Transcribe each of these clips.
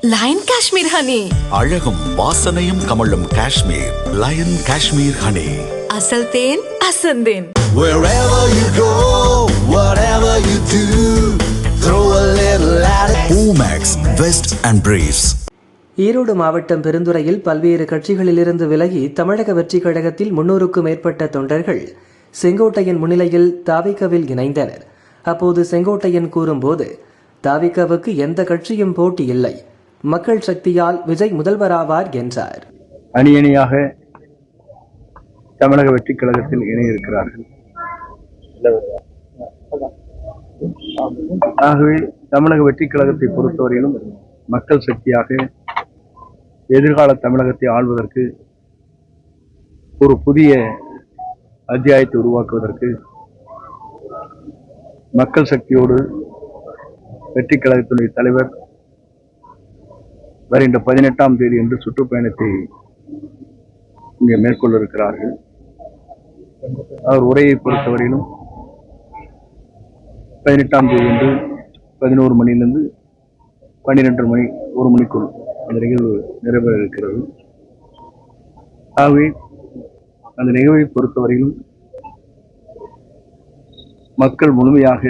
Line Kashmir honey. அழகும் வாசனையும் கமழும் காஷ்மீர் லயன் காஷ்மீர் ஹனி. அசல் தேன் அசந்தேன். Wherever you go, whatever you do, throw a little at it. Omax, Vest and Briefs. Erode மாவட்டம் பெருந்துறையில் பல்வேறு கட்சிகளிலிருந்து விலகி தமிழக வெற்றிக் கழகத்தில் 300க்கும் மேற்பட்ட தொண்டர்கள் செங்கோட்டையன் முன்னிலையில் தாவிகவில் இணைந்தனர். அப்போது செங்கோட்டையன் கூறும்போது, தாவிகவுக்கு எந்த கட்சியும் போட்டி இல்லை, மக்கள் சக்தியால் விஜய் முதல்வராவார் என்றார். அணி அணியாக தமிழக வெற்றிக் கழகத்தில் இணையிருக்கிறார்கள். ஆகவே தமிழக வெற்றிக் கழகத்தை பொறுத்தவரையிலும் மக்கள் சக்தியாக எதிர்கால தமிழகத்தை ஆள்வதற்கு, ஒரு புதிய அத்தியாயத்தை உருவாக்குவதற்கு மக்கள் சக்தியோடு வெற்றிக் கழகத்தினுடைய தலைவர் வருகின்ற 18ஆம் தேதி என்று சுற்றுப்பயணத்தை இங்கே மேற்கொள்ள இருக்கிறார்கள். அவர் உரையை பொறுத்தவரையிலும் 18ஆம் தேதி என்று 11 மணியிலிருந்து 12 மணி 1 மணிக்குள் அந்த நிகழ்வு நிறைவேற இருக்கிறது. ஆகவே அந்த நிகழ்வை பொறுத்தவரையிலும் மக்கள் முழுமையாக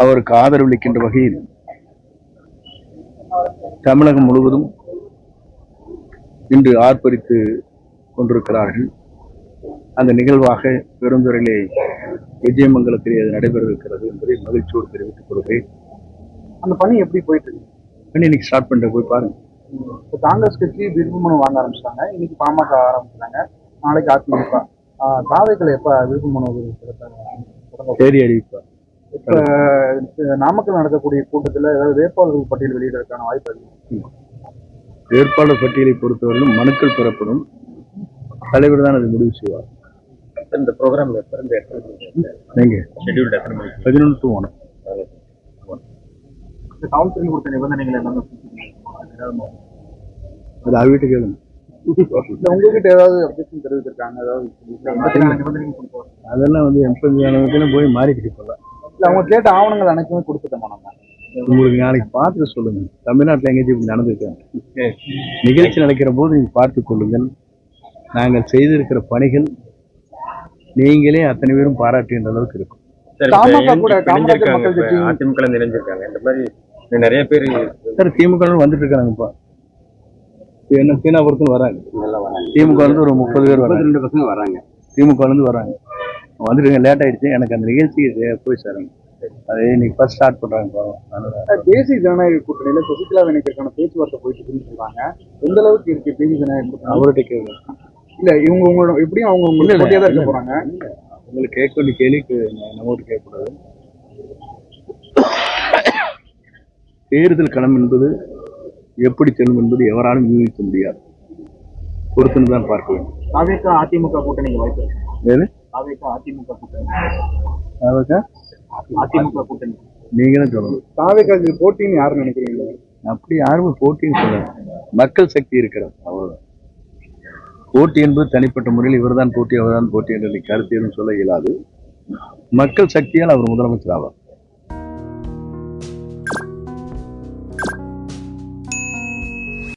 அவருக்கு ஆதரவளிக்கின்ற வகையில் தமிழகம் முழுவதும் இன்று ஆர்ப்பரித்து கொண்டிருக்கிறார்கள். அந்த நிகழ்வாக பெருந்துறையிலே விஜயமங்கலத்திலே அது நடைபெற இருக்கிறது என்பதை மகிழ்ச்சியோடு தெரிவித்துக் கொள்கிறேன். அந்த பணி எப்படி போயிட்டு இருக்கு? பணி இன்னைக்கு ஸ்டார்ட் பண்ற போய் பாருங்க. இப்போ காங்கிரஸ் கட்சி விருப்பமனு வாங்க ஆரம்பிச்சிட்டாங்க, இன்னைக்கு பாமக ஆரம்பிச்சாங்க, நாளைக்கு அதிமுக. தாவைகள் எப்ப விருப்பமனு தேதி அறிவிப்பார். இப்ப நாமக்கல் நடக்கக்கூடிய கூட்டத்தில் ஏதாவது வேட்பாளர்கள் பட்டியல் வெளியிடறதுக்கான வாய்ப்பு இருக்கு? வேட்பாளர் பட்டியலை பொறுத்தவரையிலும் மனுக்கள் பெறப்படும், தலைவர் தான் அதை முடிவு செய்வார். இந்த ப்ரோக்ராம்ல நீங்க 11 to 1 கவுன்சிலிங் கொடுத்த நிபந்தனைகள் எல்லாமே அது அவர்கிட்ட கேளுங்க. உங்ககிட்ட ஏதாவது அப்ஜெக்ஷன் தெரிவித்திருக்காங்க? அதெல்லாம் வந்து எம்பி போய் மாறிக்கிட்டு போகலாம். இல்ல அவங்க கேட்ட ஆவணங்கள் அனைத்துமே கொடுத்துட்டோமா? நம்ம உங்களுக்கு நாளைக்கு பார்த்துட்டு சொல்லுங்க. தமிழ்நாட்டில் எங்கேயும் இப்படி நடந்திருக்காங்க. நிகழ்ச்சி நடக்கிற போது நீங்க பார்த்துக் கொள்ளுங்கள். நாங்கள் செய்திருக்கிற பணிகள் நீங்களே அத்தனை பேரும் பாராட்டுகின்ற அளவுக்கு இருக்கும். அதிமுக இணைஞ்சிருக்காங்க. இந்த மாதிரி நிறைய பேர் சார் திமுக வந்துட்டு இருக்காங்கப்பா. என்ன சீனாபுரத்துல வராங்க, திமுக இருந்து ஒரு 30 பேர் வராங்க, 2 பசங்க வராங்க, திமுக இருந்து வராங்க. வந்துட்டு லேட் ஆயிடுச்சு, எனக்கு அந்த நிகழ்ச்சிக்கு போய் சாருங்க. அதை இன்னைக்கு ஃபர்ஸ்ட் ஸ்டார்ட் பண்றாங்க. தேசிய ஜனநாயக கூட்டணியில சசிகலா இணைக்கிறதுக்கான பேச்சுவார்த்தை போயிட்டு சொல்றாங்க. எந்த அளவுக்கு இருக்கு தேசிய ஜனநாயக கூட்டணி? அவர்கிட்ட கேட்க இல்ல, இவங்க உங்களோட எப்படியும் அவங்க போட்டியா தான் இருக்க போறாங்க. உங்களுக்கு கேட்க வேண்டிய கேள்விக்கு நம்மகிட்ட கேட்கக்கூடாது. தேர்தல் களம் என்பது எப்படி செல்லும் என்பது எவராலும் யூகிக்க முடியாது. பொறுத்துன்னு தான் பார்க்க வேண்டும். அதிமுக கூட்டணிக்கு வாய்ப்பு இருக்கு. அதிமுக கூட்டணி நீங்க தான் சொல்லணும். தாவேக்காக்கு போட்டின்னு யாரும் நினைக்கிறீங்க? அப்படி யாருமே போட்டின்னு சொல்லுங்க. மக்கள் சக்தி இருக்கிறது, அவ்வளவுதான். போட்டி என்பது தனிப்பட்ட முறையில் இவர்தான் போட்டி அவர்தான் போட்டி என்ற கருத்து சொல்ல இயலாது. மக்கள் சக்தியால் அவர் முதலமைச்சர் ஆவார்.